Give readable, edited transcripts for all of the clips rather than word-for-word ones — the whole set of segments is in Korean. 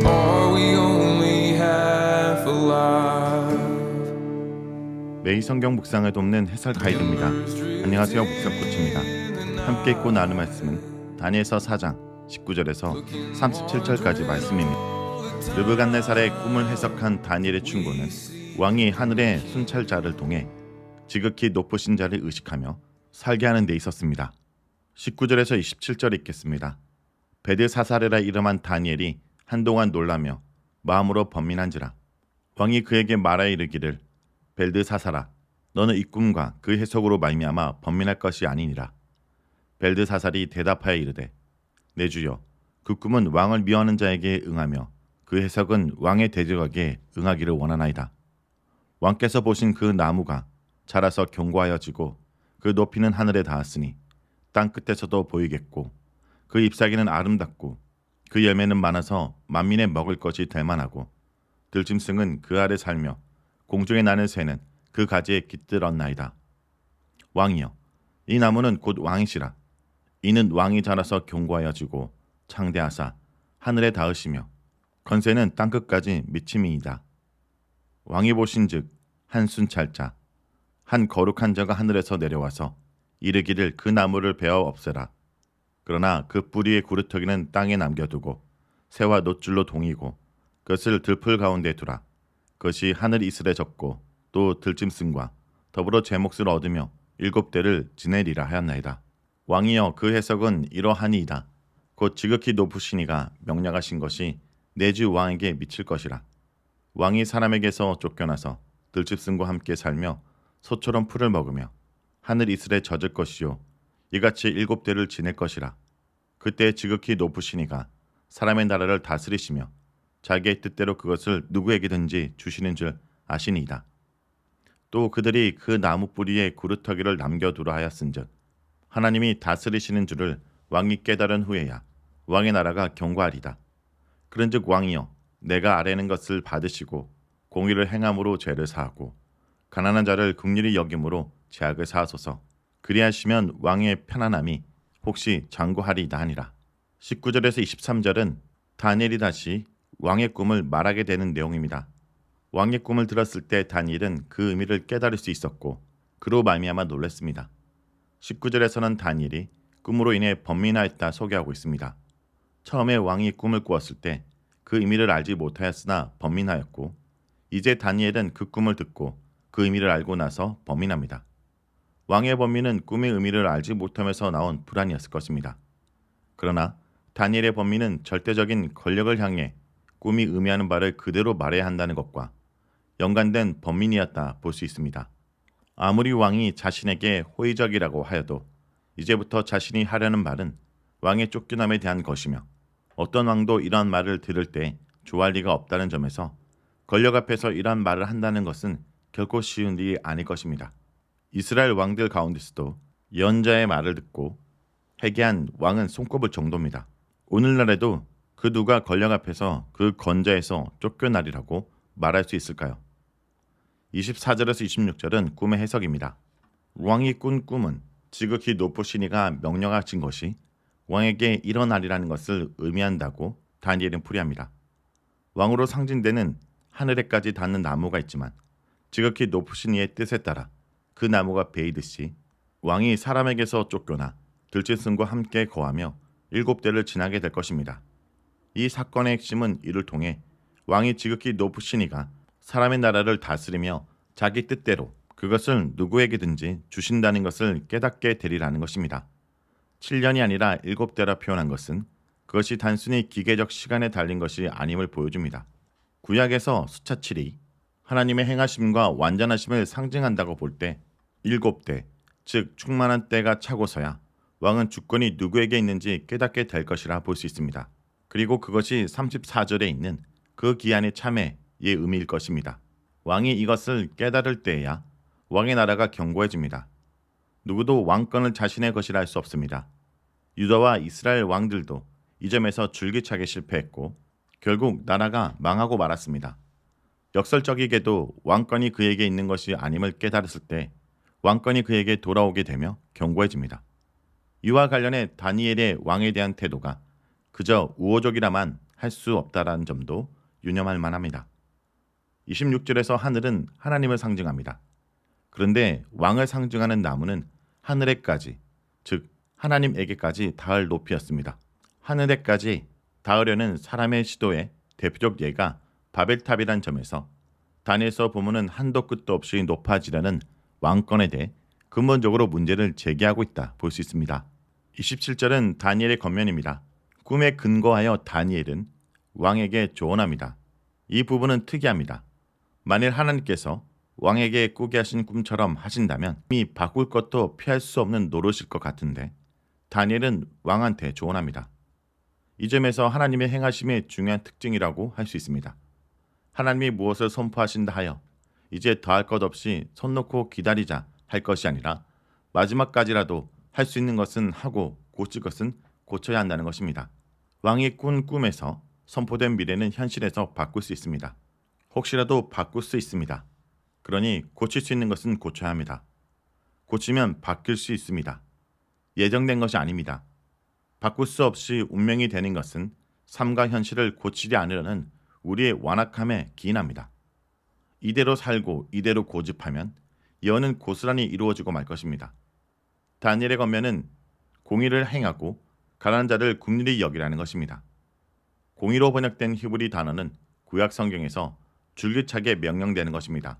Are we only half alive? 매일 성경 묵상을 돕는 해설 가이드입니다. 안녕하세요, 목사 코치입니다. 함께 읽고 나눌 말씀은 다니엘서 4장 19절에서 37절까지 말씀입니다. 느부갓네살의 꿈을 해석한 다니엘의 충고는 왕이 하늘의 순찰자를 통해 지극히 높으신 자를 의식하며 살게 하는 데 있었습니다. 19절에서 27절 읽겠습니다. 벨드사사르라 이름한 다니엘이 한동안 놀라며 마음으로 번민한지라. 왕이 그에게 말하여 이르기를 벨드사사라, 너는 이 꿈과 그 해석으로 말미암아 번민할 것이 아니니라. 벨드사살이 대답하여 이르되 내 주여, 그 꿈은 왕을 미워하는 자에게 응하며 그 해석은 왕의 대적에게 응하기를 원하나이다. 왕께서 보신 그 나무가 자라서 견고하여지고 그 높이는 하늘에 닿았으니 땅 끝에서도 보이겠고 그 잎사귀는 아름답고 그 열매는 많아서 만민의 먹을 것이 될 만하고 들짐승은 그 아래 살며 공중에 나는 새는 그 가지에 깃들었나이다. 왕이여, 이 나무는 곧 왕이시라. 이는 왕이 자라서 견고하여지고 창대하사 하늘에 닿으시며 건세는 땅끝까지 미침이이다. 왕이 보신즉 한 순찰자, 한 거룩한 자가 하늘에서 내려와서 이르기를 그 나무를 베어 없애라. 그러나 그 뿌리의 구루터기는 땅에 남겨두고 새와 놋줄로 동이고 그것을 들풀 가운데 두라. 그것이 하늘 이슬에 젖고 또 들짐승과 더불어 제 몫을 얻으며 7대를 지내리라 하였나이다. 왕이여, 그 해석은 이러하니이다. 곧 지극히 높으시니가 명령하신 것이 내 주 왕에게 미칠 것이라. 왕이 사람에게서 쫓겨나서 들짐승과 함께 살며 소처럼 풀을 먹으며 하늘 이슬에 젖을 것이요 이같이 7대를 지낼 것이라. 그때 지극히 높으시니가 사람의 나라를 다스리시며 자기의 뜻대로 그것을 누구에게든지 주시는 줄 아시니이다. 또 그들이 그 나무 뿌리에 구루터기를 남겨두라 하였은즉 하나님이 다스리시는 줄을 왕이 깨달은 후에야 왕의 나라가 견고하리다. 그런즉 왕이여, 내가 아뢰는 것을 받으시고 공의를 행함으로 죄를 사하고 가난한 자를 긍휼히 여김으로 죄악을 사하소서. 그리하시면 왕의 편안함이 혹시 장구하리이다 하니라. 19절에서 23절은 다니엘이 다시 왕의 꿈을 말하게 되는 내용입니다. 왕의 꿈을 들었을 때 다니엘은 그 의미를 깨달을 수 있었고 그로 말미암아 놀랐습니다. 19절에서는 다니엘이 꿈으로 인해 번민하였다 소개하고 있습니다. 처음에 왕이 꿈을 꾸었을 때 그 의미를 알지 못하였으나 번민하였고 이제 다니엘은 그 꿈을 듣고 그 의미를 알고 나서 번민합니다. 왕의 번민은 꿈의 의미를 알지 못하면서 나온 불안이었을 것입니다. 그러나 다니엘의 번민은 절대적인 권력을 향해 꿈이 의미하는 바를 그대로 말해야 한다는 것과 연관된 번민이었다 볼 수 있습니다. 아무리 왕이 자신에게 호의적이라고 하여도 이제부터 자신이 하려는 말은 왕의 쫓겨남에 대한 것이며 어떤 왕도 이러한 말을 들을 때 좋아할 리가 없다는 점에서 권력 앞에서 이러한 말을 한다는 것은 결코 쉬운 일이 아닐 것입니다. 이스라엘 왕들 가운데서도 예언자의 말을 듣고 회개한 왕은 손꼽을 정도입니다. 오늘날에도 그 누가 권력 앞에서 그 권자에서 쫓겨나리라고 말할 수 있을까요? 24절에서 26절은 꿈의 해석입니다. 왕이 꾼 꿈은 지극히 높으시니가 명령하신 것이 왕에게 일어나리라는 것을 의미한다고 다니엘은 풀이합니다. 왕으로 상징되는 하늘에까지 닿는 나무가 있지만 지극히 높으신 이의 뜻에 따라 그 나무가 베이듯이 왕이 사람에게서 쫓겨나 들짐승과 함께 거하며 7대를 지나게 될 것입니다. 이 사건의 핵심은 이를 통해 왕이 지극히 높으신 이가 사람의 나라를 다스리며 자기 뜻대로 그것을 누구에게든지 주신다는 것을 깨닫게 되리라는 것입니다. 7년이 아니라 7대라 표현한 것은 그것이 단순히 기계적 시간에 달린 것이 아님을 보여줍니다. 구약에서 숫자 7이 하나님의 행하심과 완전하심을 상징한다고 볼 때 7대, 즉 충만한 때가 차고서야 왕은 주권이 누구에게 있는지 깨닫게 될 것이라 볼 수 있습니다. 그리고 그것이 34절에 있는 그 기한의 참회의 의미일 것입니다. 왕이 이것을 깨달을 때에야 왕의 나라가 견고해집니다. 누구도 왕권을 자신의 것이라 할 수 없습니다. 유다와 이스라엘 왕들도 이 점에서 줄기차게 실패했고 결국 나라가 망하고 말았습니다. 역설적이게도 왕권이 그에게 있는 것이 아님을 깨달았을 때 왕권이 그에게 돌아오게 되며 견고해집니다. 이와 관련해 다니엘의 왕에 대한 태도가 그저 우호적이라만 할 할 수 없다라는 점도 유념할 만합니다. 26절에서 하늘은 하나님을 상징합니다. 그런데 왕을 상징하는 나무는 하늘에까지, 즉 하나님에게까지 닿을 높이였습니다. 하늘에까지 닿으려는 사람의 시도의 대표적 예가 바벨탑이란 점에서 다니엘서 보면은 한도 끝도 없이 높아지려는 왕권에 대해 근본적으로 문제를 제기하고 있다 볼 수 있습니다. 27절은 다니엘의 겉면입니다. 꿈에 근거하여 다니엘은 왕에게 조언합니다. 이 부분은 특이합니다. 만일 하나님께서 왕에게 꾸게 하신 꿈처럼 하신다면 이미 바꿀 것도 피할 수 없는 노릇일 것 같은데 다니엘은 왕한테 조언합니다. 이 점에서 하나님의 행하심의 중요한 특징이라고 할 수 있습니다. 하나님이 무엇을 선포하신다 하여 이제 더할 것 없이 손 놓고 기다리자 할 것이 아니라 마지막까지라도 할 수 있는 것은 하고 고칠 것은 고쳐야 한다는 것입니다. 왕이 꾼 꿈에서 선포된 미래는 현실에서 바꿀 수 있습니다. 혹시라도 바꿀 수 있습니다. 그러니 고칠 수 있는 것은 고쳐야 합니다. 고치면 바뀔 수 있습니다. 예정된 것이 아닙니다. 바꿀 수 없이 운명이 되는 것은 삶과 현실을 고치지 않으려는 우리의 완악함에 기인합니다. 이대로 살고 이대로 고집하면 예언은 고스란히 이루어지고 말 것입니다. 다니엘의 겉면은 공의를 행하고 가난한 자를 긍휼히 여기라는 것입니다. 공의로 번역된 히브리 단어는 구약 성경에서 줄기차게 명령되는 것입니다.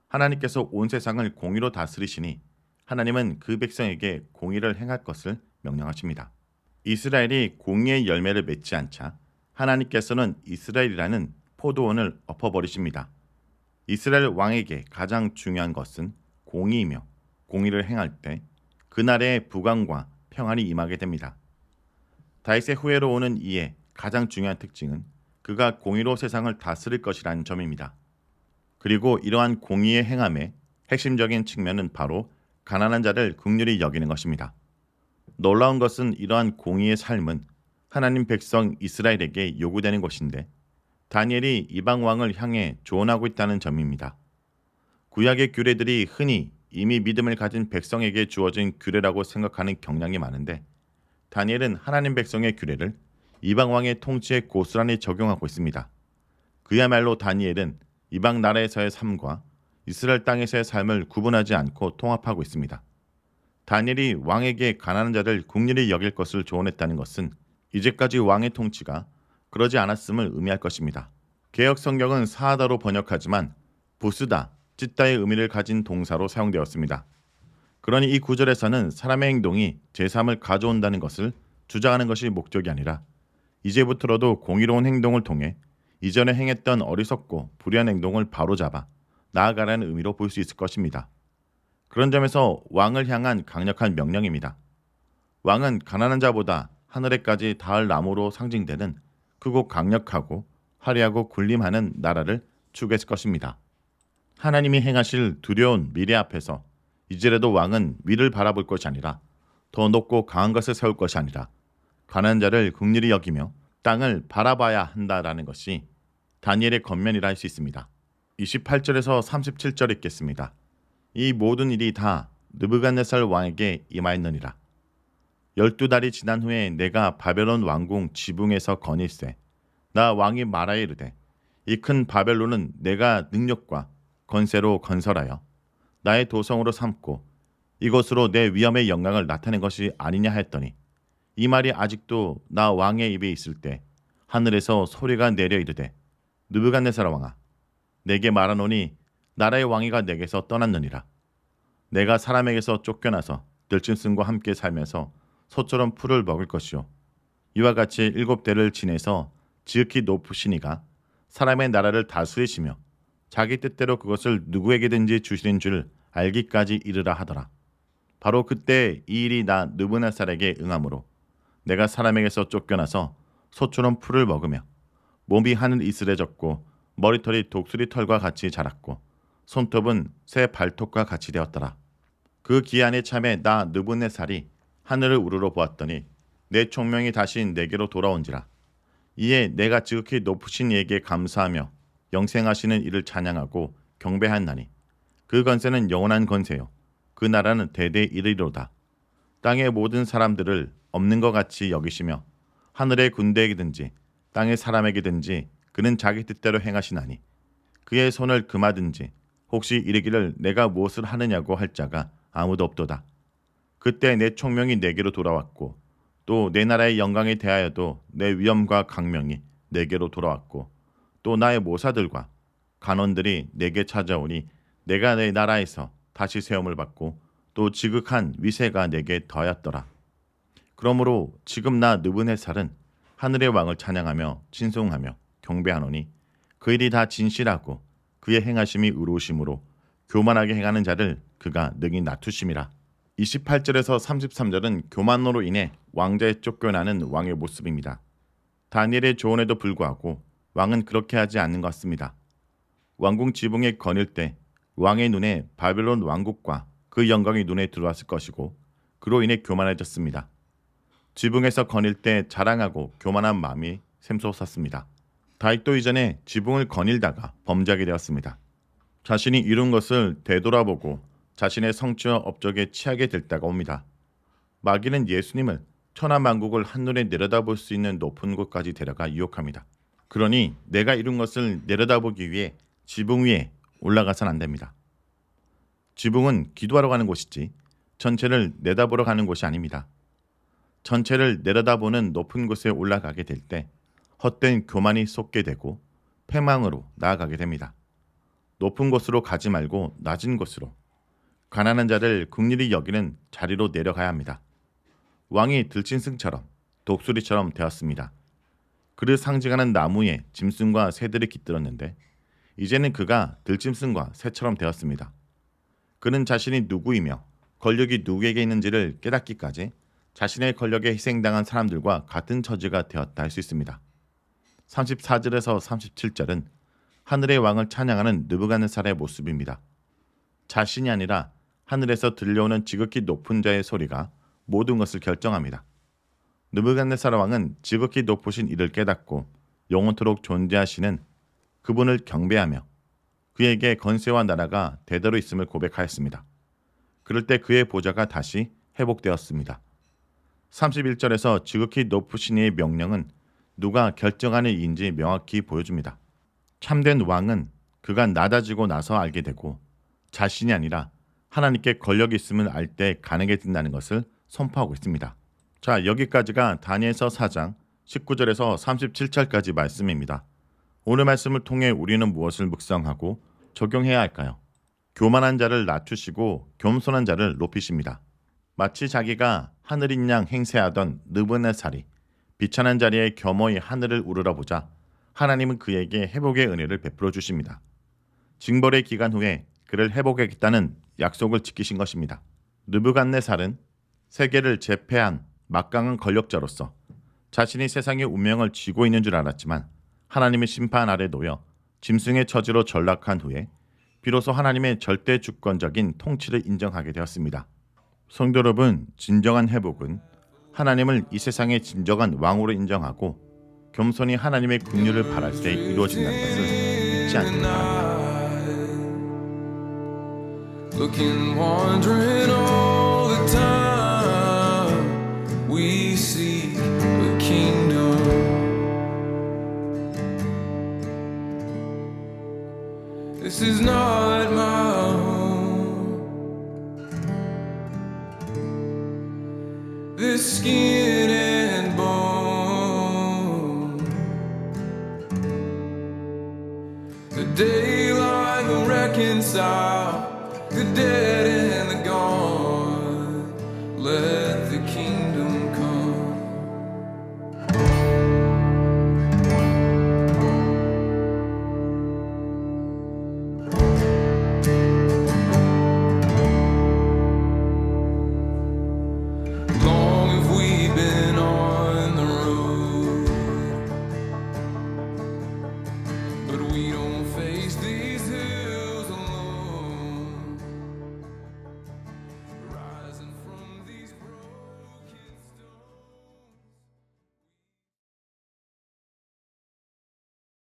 하나님께서 온 세상을 공의로 다스리시니 하나님은 그 백성에게 공의를 행할 것을 명령하십니다. 이스라엘이 공의의 열매를 맺지 않자 하나님께서는 이스라엘이라는 포도원을 엎어버리십니다. 이스라엘 왕에게 가장 중요한 것은 공의이며 공의를 행할 때 그날의 부강과 평안이 임하게 됩니다. 다윗의 후예로 오는 이의 가장 중요한 특징은 그가 공의로 세상을 다스릴 것이라는 점입니다. 그리고 이러한 공의의 행함의 핵심적인 측면은 바로 가난한 자를 긍휼히 여기는 것입니다. 놀라운 것은 이러한 공의의 삶은 하나님 백성 이스라엘에게 요구되는 것인데 다니엘이 이방 왕을 향해 조언하고 있다는 점입니다. 구약의 규례들이 흔히 이미 믿음을 가진 백성에게 주어진 규례라고 생각하는 경향이 많은데 다니엘은 하나님 백성의 규례를 이방 왕의 통치에 고스란히 적용하고 있습니다. 그야말로 다니엘은 이방 나라에서의 삶과 이스라엘 땅에서의 삶을 구분하지 않고 통합하고 있습니다. 다니엘이 왕에게 가난한 자를 긍휼히 여길 것을 조언했다는 것은 이제까지 왕의 통치가 그러지 않았음을 의미할 것입니다. 개역 성경은 사하다로 번역하지만 부수다, 찢다의 의미를 가진 동사로 사용되었습니다. 그러니 이 구절에서는 사람의 행동이 제3을 가져온다는 것을 주장하는 것이 목적이 아니라 이제부터라도 공의로운 행동을 통해 이전에 행했던 어리석고 불의한 행동을 바로잡아 나아가라는 의미로 볼 수 있을 것입니다. 그런 점에서 왕을 향한 강력한 명령입니다. 왕은 가난한 자보다 하늘에까지 닿을 나무로 상징되는 크고 강력하고 화려하고 군림하는 나라를 추구했을 것입니다. 하나님이 행하실 두려운 미래 앞에서 이제라도 왕은 위를 바라볼 것이 아니라 더 높고 강한 것을 세울 것이 아니라 가난한 자를 긍휼히 여기며 땅을 바라봐야 한다라는 것이 다니엘의 겉면이라 할 수 있습니다. 28절에서 37절 읽겠습니다. 이 모든 일이 다 느부갓네살 왕에게 임하였느니라. 12달이 지난 후에 내가 바벨론 왕궁 지붕에서 거닐세 나 왕이 말하여 이르되 이 큰 바벨론은 내가 능력과 건세로 건설하여 나의 도성으로 삼고 이것으로 내 위엄의 영광을 나타낸 것이 아니냐 하였더니 이 말이 아직도 나 왕의 입에 있을 때 하늘에서 소리가 내려 이르되 느부갓네살 왕아 내게 말하노니 나라의 왕위가 내게서 떠났느니라. 내가 사람에게서 쫓겨나서 들짐승과 함께 살면서 소처럼 풀을 먹을 것이요 이와 같이 7대를 지내서 지극히 높으신 이가 사람의 나라를 다스리시며 자기 뜻대로 그것을 누구에게든지 주시는 줄 알기까지 이르라 하더라. 바로 그때 이 일이 나 느부갓네살에게 응함으로 내가 사람에게서 쫓겨나서 소처럼 풀을 먹으며 몸이 하늘 이슬에 젖고 머리털이 독수리 털과 같이 자랐고 손톱은 새 발톱과 같이 되었더라. 그 기한의 참에 나 느부갓네살이 하늘을 우러러 보았더니 내 총명이 다시 내게로 돌아온지라. 이에 내가 지극히 높으신 이에게 감사하며 영생하시는 이를 찬양하고 경배하나니 그 건세는 영원한 건세요 그 나라는 대대 이르리로다. 땅의 모든 사람들을 없는 것 같이 여기시며 하늘의 군대에게든지 땅의 사람에게든지 그는 자기 뜻대로 행하시나니 그의 손을 금하든지 혹시 이르기를 내가 무엇을 하느냐고 할 자가 아무도 없도다. 그때 내 총명이 내게로 돌아왔고 또 내 나라의 영광에 대하여도 내 위엄과 강명이 내게로 돌아왔고 또 나의 모사들과 간원들이 내게 찾아오니 내가 내 나라에서 다시 세움을 받고 또 지극한 위세가 내게 더하였더라. 그러므로 지금 나 느부갓네살은 하늘의 왕을 찬양하며 친송하며 경배하노니 그 일이 다 진실하고 그의 행하심이 의로우심으로 교만하게 행하는 자를 그가 능히 낮추심이라. 28절에서 33절은 교만으로 인해 왕자에 쫓겨나는 왕의 모습입니다. 다니엘의 조언에도 불구하고 왕은 그렇게 하지 않는 것 같습니다. 왕궁 지붕에 거닐 때 왕의 눈에 바벨론 왕국과 그 영광이 눈에 들어왔을 것이고 그로 인해 교만해졌습니다. 지붕에서 거닐 때 자랑하고 교만한 마음이 샘솟았습니다. 다윗도 이전에 지붕을 거닐다가 범죄하게 되었습니다. 자신이 이룬 것을 되돌아보고 자신의 성취와 업적에 취하게 될 때가 옵니다. 마귀는 예수님을 천하만국을 한눈에 내려다볼 수 있는 높은 곳까지 데려가 유혹합니다. 그러니 내가 이룬 것을 내려다보기 위해 지붕 위에 올라가선 안 됩니다. 지붕은 기도하러 가는 곳이지 전체를 내다보러 가는 곳이 아닙니다. 전체를 내려다보는 높은 곳에 올라가게 될 때 헛된 교만이 쏟게 되고 패망으로 나아가게 됩니다. 높은 곳으로 가지 말고 낮은 곳으로, 가난한 자를 긍휼히 여기는 자리로 내려가야 합니다. 왕이 들짐승처럼 독수리처럼 되었습니다. 그를 상징하는 나무에 짐승과 새들이 깃들었는데 이제는 그가 들짐승과 새처럼 되었습니다. 그는 자신이 누구이며 권력이 누구에게 있는지를 깨닫기까지 자신의 권력에 희생당한 사람들과 같은 처지가 되었다 할 수 있습니다. 34절에서 37절은 하늘의 왕을 찬양하는 느부갓네살의 모습입니다. 자신이 아니라 하늘에서 들려오는 지극히 높은 자의 소리가 모든 것을 결정합니다. 느부갓네살 왕은 지극히 높으신 이를 깨닫고 영원토록 존재하시는 그분을 경배하며 그에게 권세와 나라가 대대로 있음을 고백하였습니다. 그럴 때 그의 보좌가 다시 회복되었습니다. 31절에서 지극히 높으신 이의 명령은 누가 결정하는 이인지 명확히 보여줍니다. 참된 왕은 그가 낮아지고 나서 알게 되고 자신이 아니라 하나님께 권력이 있음을 알 때 가능해진다는 것을 선포하고 있습니다. 자, 여기까지가 다니엘서 4장 19절에서 37절까지 말씀입니다. 오늘 말씀을 통해 우리는 무엇을 묵상하고 적용해야 할까요? 교만한 자를 낮추시고 겸손한 자를 높이십니다. 마치 자기가 하늘인 양 행세하던 느부갓네살이 비천한 자리에 겸허히 하늘을 우러러보자 하나님은 그에게 회복의 은혜를 베풀어 주십니다. 징벌의 기간 후에 그를 회복하겠다는 약속을 지키신 것입니다. 느부갓네살은 세계를 제패한 막강한 권력자로서 자신이 세상의 운명을 쥐고 있는 줄 알았지만 하나님의 심판 아래 놓여 짐승의 처지로 전락한 후에 비로소 하나님의 절대 주권적인 통치를 인정하게 되었습니다. 성도 여러분, 진정한 회복은 하나님을 이 세상의 진정한 왕으로 인정하고 겸손히 하나님의 긍휼을 바랄 때 이루어진다는 것을 잊지 않기를 바랍니다. Looking, wandering all the time, we seek the kingdom. This is not my home. This skin and bone. The daylight will reconcile the dead and the gone. Let the king